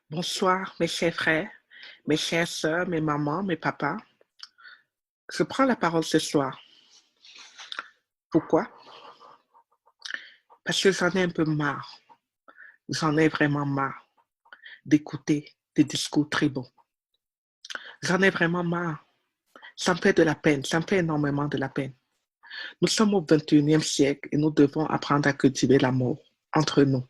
Bonsoir, mes chers frères, mes chères sœurs, mes mamans, mes papas. Je prends la parole ce soir. Pourquoi? Parce que j'en ai un peu marre. J'en ai vraiment marre d'écouter des discours tribaux. J'en ai vraiment marre. Ça me fait de la peine. Ça me fait énormément de la peine. Nous sommes au 21e siècle et nous devons apprendre à cultiver l'amour entre nous.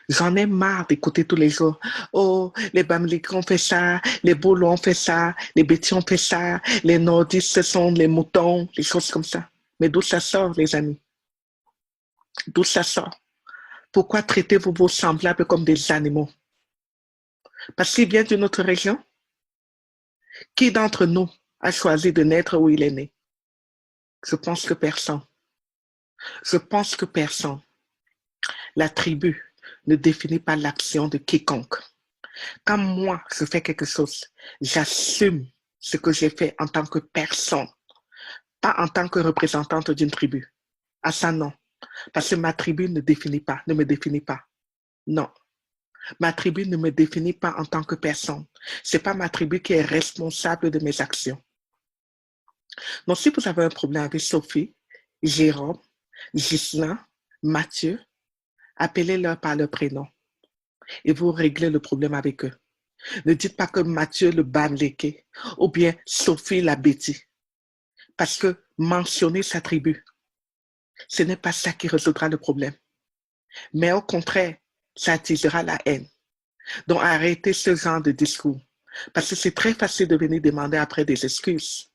J'en ai marre d'écouter tous les jours. Oh, les Bamiliques ont fait ça, les Boulots ont fait ça, les Bétis ont fait ça, les Nordistes, ce sont les moutons, les choses comme ça. Mais d'où ça sort, les amis? D'où ça sort? Pourquoi traitez-vous vos semblables comme des animaux? Parce qu'ils viennent d'une autre région? Qui d'entre nous a choisi de naître où il est né? Je pense que personne. Je pense que personne. La tribu ne définit pas l'action de quiconque. Quand moi, je fais quelque chose, j'assume ce que j'ai fait en tant que personne, pas en tant que représentante d'une tribu. Ah ça, non. Parce que ma tribu ne définit pas, ne me définit pas. Non. Ma tribu ne me définit pas en tant que personne. C'est pas ma tribu qui est responsable de mes actions. Donc, si vous avez un problème avec Sophie, Jérôme, Ghislain, Mathieu, appelez-leur par leur prénom et vous réglez le problème avec eux. Ne dites pas que Mathieu le Bamléké ou bien Sophie la Betty. Parce que mentionner sa tribu, ce n'est pas ça qui résoudra le problème. Mais au contraire, ça attisera la haine. Donc arrêtez ce genre de discours. Parce que c'est très facile de venir demander après des excuses.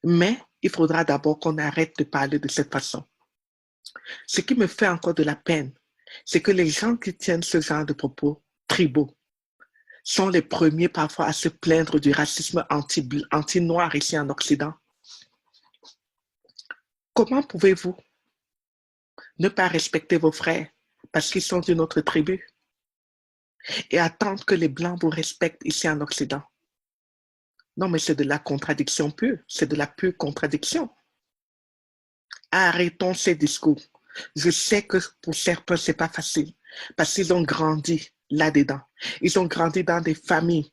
Mais il faudra d'abord qu'on arrête de parler de cette façon. Ce qui me fait encore de la peine, c'est que les gens qui tiennent ce genre de propos tribaux sont les premiers parfois à se plaindre du racisme anti-noir ici en Occident. Comment pouvez-vous ne pas respecter vos frères parce qu'ils sont d'une autre tribu et attendre que les Blancs vous respectent ici en Occident? Non, mais c'est de la contradiction pure. C'est de la pure contradiction. Arrêtons ces discours. Je sais que pour certains, c'est pas facile parce qu'ils ont grandi là-dedans. Ils ont grandi dans des familles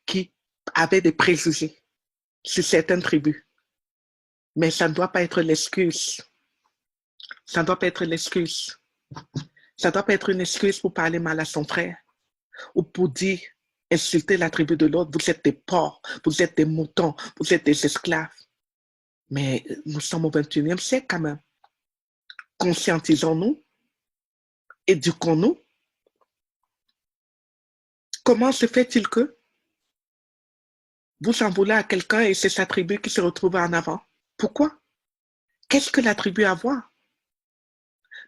qui avaient des préjugés sur certaines tribus. Mais ça ne doit pas être l'excuse. Ça ne doit pas être l'excuse. Ça ne doit pas être une excuse pour parler mal à son frère ou pour dire, insulter la tribu de l'autre. Vous êtes des porcs, vous êtes des moutons, vous êtes des esclaves. Mais nous sommes au 21e siècle quand même. Conscientisons-nous, éduquons-nous. Comment se fait-il que vous en voulez à quelqu'un et c'est sa tribu qui se retrouve en avant? Pourquoi? Qu'est-ce que la tribu a à voir?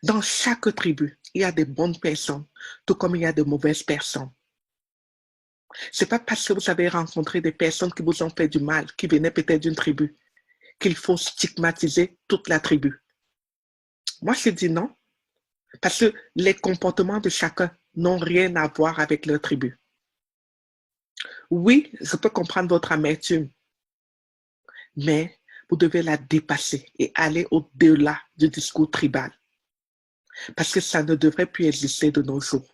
Dans chaque tribu, il y a des bonnes personnes, tout comme il y a de mauvaises personnes. C'est pas parce que vous avez rencontré des personnes qui vous ont fait du mal, qui venaient peut-être d'une tribu, qu'il faut stigmatiser toute la tribu. Moi, je dis non, parce que les comportements de chacun n'ont rien à voir avec leur tribu. Oui, je peux comprendre votre amertume, mais vous devez la dépasser et aller au-delà du discours tribal, parce que ça ne devrait plus exister de nos jours.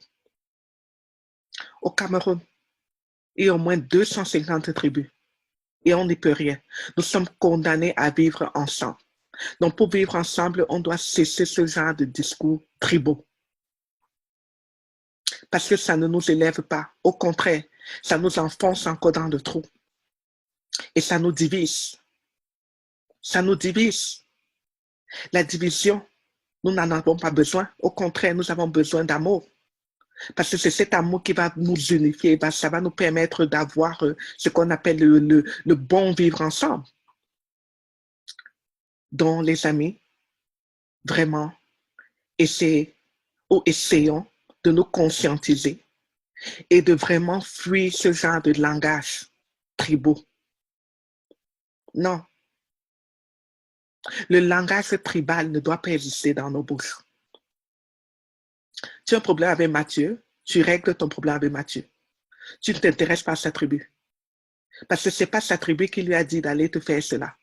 Au Cameroun, il y a au moins 250 tribus et on n'y peut rien. Nous sommes condamnés à vivre ensemble. Donc, pour vivre ensemble, on doit cesser ce genre de discours tribaux. Parce que ça ne nous élève pas. Au contraire, ça nous enfonce encore dans le trou. Et ça nous divise. Ça nous divise. La division, nous n'en avons pas besoin. Au contraire, nous avons besoin d'amour. Parce que c'est cet amour qui va nous unifier. Ça va nous permettre d'avoir ce qu'on appelle le bon vivre ensemble. Donc, les amis, vraiment, essayons de nous conscientiser et de vraiment fuir ce genre de langage tribaux. Non, le langage tribal ne doit pas exister dans nos bouches. Tu as un problème avec Mathieu, tu règles ton problème avec Mathieu. Tu ne t'intéresses pas à sa tribu. Parce que ce n'est pas sa tribu qui lui a dit d'aller te faire cela.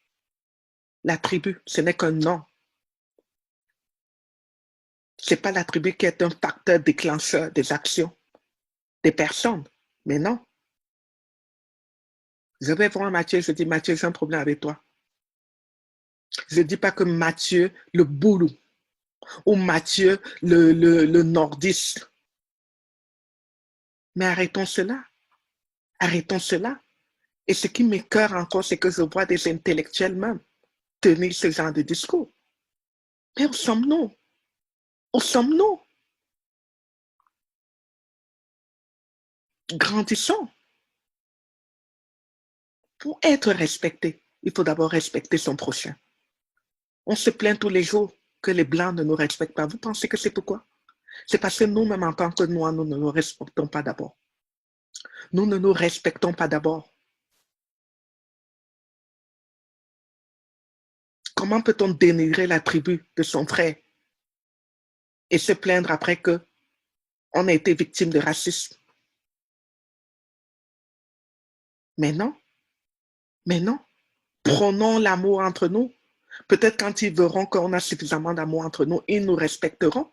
La tribu, ce n'est qu'un nom. Ce n'est pas la tribu qui est un facteur déclencheur des actions des personnes. Mais non. Je vais voir Mathieu, je dis, Mathieu, j'ai un problème avec toi. Je ne dis pas que Mathieu, le boulot, ou Mathieu, le nordiste. Mais arrêtons cela. Arrêtons cela. Et ce qui m'écoeure encore, c'est que je vois des intellectuels même tenir ce genre de discours. Mais où sommes-nous? Où sommes-nous? Grandissons. Pour être respecté, il faut d'abord respecter son prochain. On se plaint tous les jours que les Blancs ne nous respectent pas. Vous pensez que c'est pourquoi? C'est parce que nous-mêmes, en tant que Noirs, nous ne nous respectons pas d'abord. Nous ne nous respectons pas d'abord. Comment peut-on dénigrer la tribu de son frère et se plaindre après qu'on a été victime de racisme? Mais non, mais non. Prenons l'amour entre nous. Peut-être quand ils verront qu'on a suffisamment d'amour entre nous, ils nous respecteront.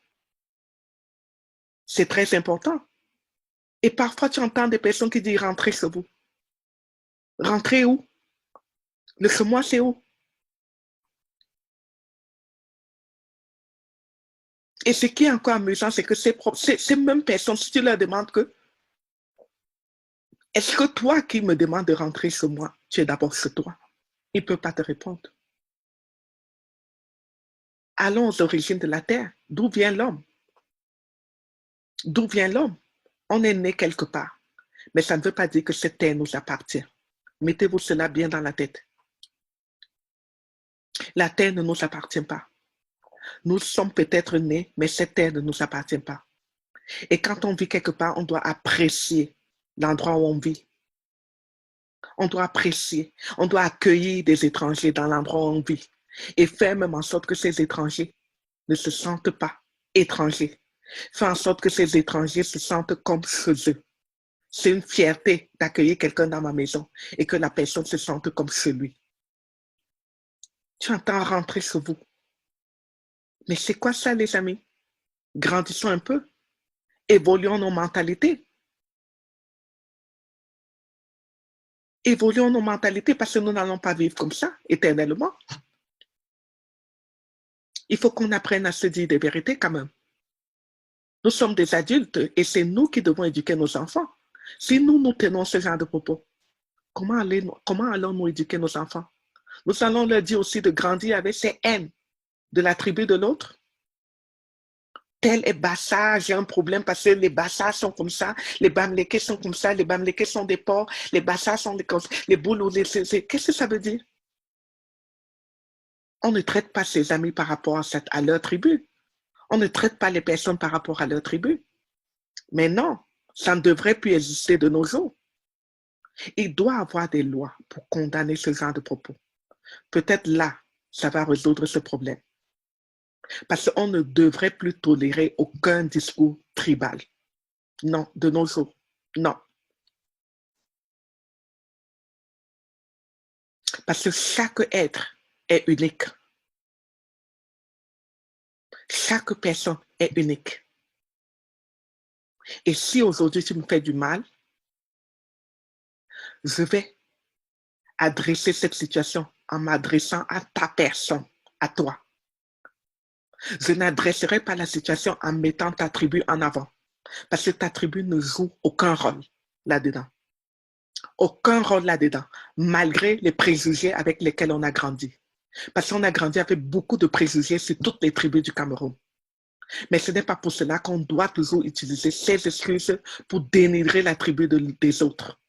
C'est très important. Et parfois, tu entends des personnes qui disent rentrez chez vous. Rentrez où? Le chez moi, c'est où? Et ce qui est encore amusant, c'est que ces mêmes personnes, si tu leur demandes que est-ce que toi qui me demandes de rentrer chez moi, tu es d'abord chez toi? Ils ne peuvent pas te répondre. Allons aux origines de la Terre. D'où vient l'homme? D'où vient l'homme? On est né quelque part. Mais ça ne veut pas dire que cette terre nous appartient. Mettez-vous cela bien dans la tête. La terre ne nous appartient pas. Nous sommes peut-être nés, mais cette terre ne nous appartient pas. Et quand on vit quelque part, on doit apprécier l'endroit où on vit. On doit apprécier, on doit accueillir des étrangers dans l'endroit où on vit et faire même en sorte que ces étrangers ne se sentent pas étrangers. Faire en sorte que ces étrangers se sentent comme chez eux. C'est une fierté d'accueillir quelqu'un dans ma maison et que la personne se sente comme chez lui. Tu entends rentrer chez vous. Mais c'est quoi ça, les amis? Grandissons un peu. Évoluons nos mentalités. Évoluons nos mentalités parce que nous n'allons pas vivre comme ça éternellement. Il faut qu'on apprenne à se dire des vérités quand même. Nous sommes des adultes et c'est nous qui devons éduquer nos enfants. Si nous tenons ce genre de propos, comment allons-nous éduquer nos enfants? Nous allons leur dire aussi de grandir avec ces haines de la tribu de l'autre. Tel est Bassa, j'ai un problème parce que les Bassas sont comme ça, les Bamlékés sont comme ça, les Bamlékés sont des porcs, les Bassas sont les boulots, qu'est-ce que ça veut dire? On ne traite pas ses amis par rapport à leur tribu. On ne traite pas les personnes par rapport à leur tribu. Mais non, ça ne devrait plus exister de nos jours. Il doit y avoir des lois pour condamner ce genre de propos. Peut-être là, ça va résoudre ce problème. Parce qu'on ne devrait plus tolérer aucun discours tribal. Non, de nos jours, non. Parce que chaque être est unique. Chaque personne est unique. Et si aujourd'hui tu me fais du mal, je vais adresser cette situation en m'adressant à ta personne, à toi. Je n'adresserai pas la situation en mettant ta tribu en avant. Parce que ta tribu ne joue aucun rôle là-dedans. Aucun rôle là-dedans, malgré les préjugés avec lesquels on a grandi. Parce qu'on a grandi avec beaucoup de préjugés sur toutes les tribus du Cameroun. Mais ce n'est pas pour cela qu'on doit toujours utiliser ces excuses pour dénigrer la tribu des autres.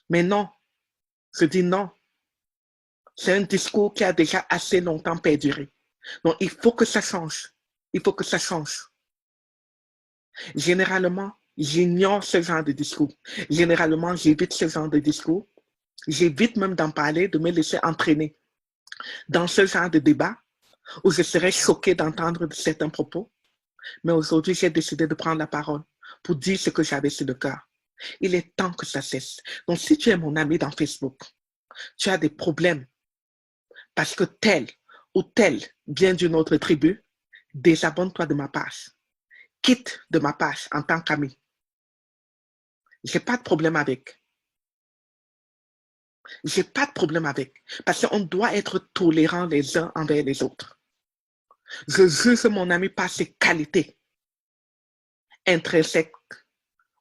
Mais non, je dis non. C'est un discours qui a déjà assez longtemps perduré. Donc, il faut que ça change. Il faut que ça change. Généralement, j'ignore ce genre de discours. Généralement, j'évite ce genre de discours. J'évite même d'en parler, de me laisser entraîner dans ce genre de débat où je serais choquée d'entendre certains propos. Mais aujourd'hui, j'ai décidé de prendre la parole pour dire ce que j'avais sur le cœur. Il est temps que ça cesse. Donc, si tu es mon ami dans Facebook, tu as des problèmes parce que tel ou tel vient d'une autre tribu, Désabonne-toi de ma page. Quitte de ma page en tant qu'ami. J'ai pas de problème avec. J'ai pas de problème avec. Parce qu'on doit être tolérants les uns envers les autres. Je juge mon ami par ses qualités intrinsèques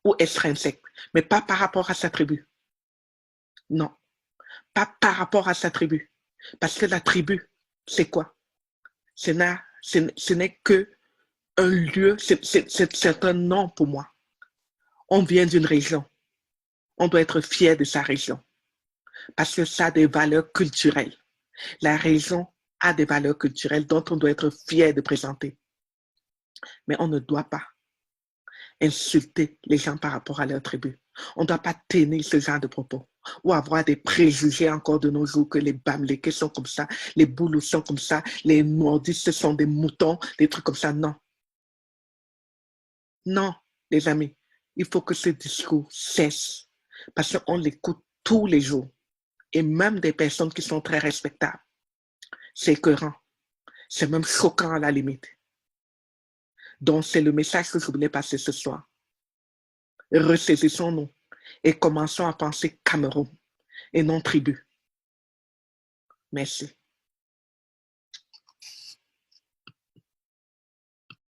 ou extrinsèques, mais pas par rapport à sa tribu. Non, pas par rapport à sa tribu. Parce que la tribu, c'est quoi? Ce n'est que un lieu, c'est un nom pour moi. On vient d'une région. On doit être fier de sa région parce que ça a des valeurs culturelles. La région a des valeurs culturelles dont on doit être fier de présenter. Mais on ne doit pas insulter les gens par rapport à leur tribu. On ne doit pas tenir ce genre de propos ou avoir des préjugés encore de nos jours que les Bamileke sont comme ça, les Boulous sont comme ça, les Nordistes sont des moutons, des trucs comme ça. Non. Non, les amis, il faut que ce discours cesse parce qu'on l'écoute tous les jours et même des personnes qui sont très respectables. C'est écœurant. C'est même choquant à la limite. Donc, c'est le message que je voulais passer ce soir. Ressaisissons-nous et commençons à penser Cameroun et non tribu. Merci.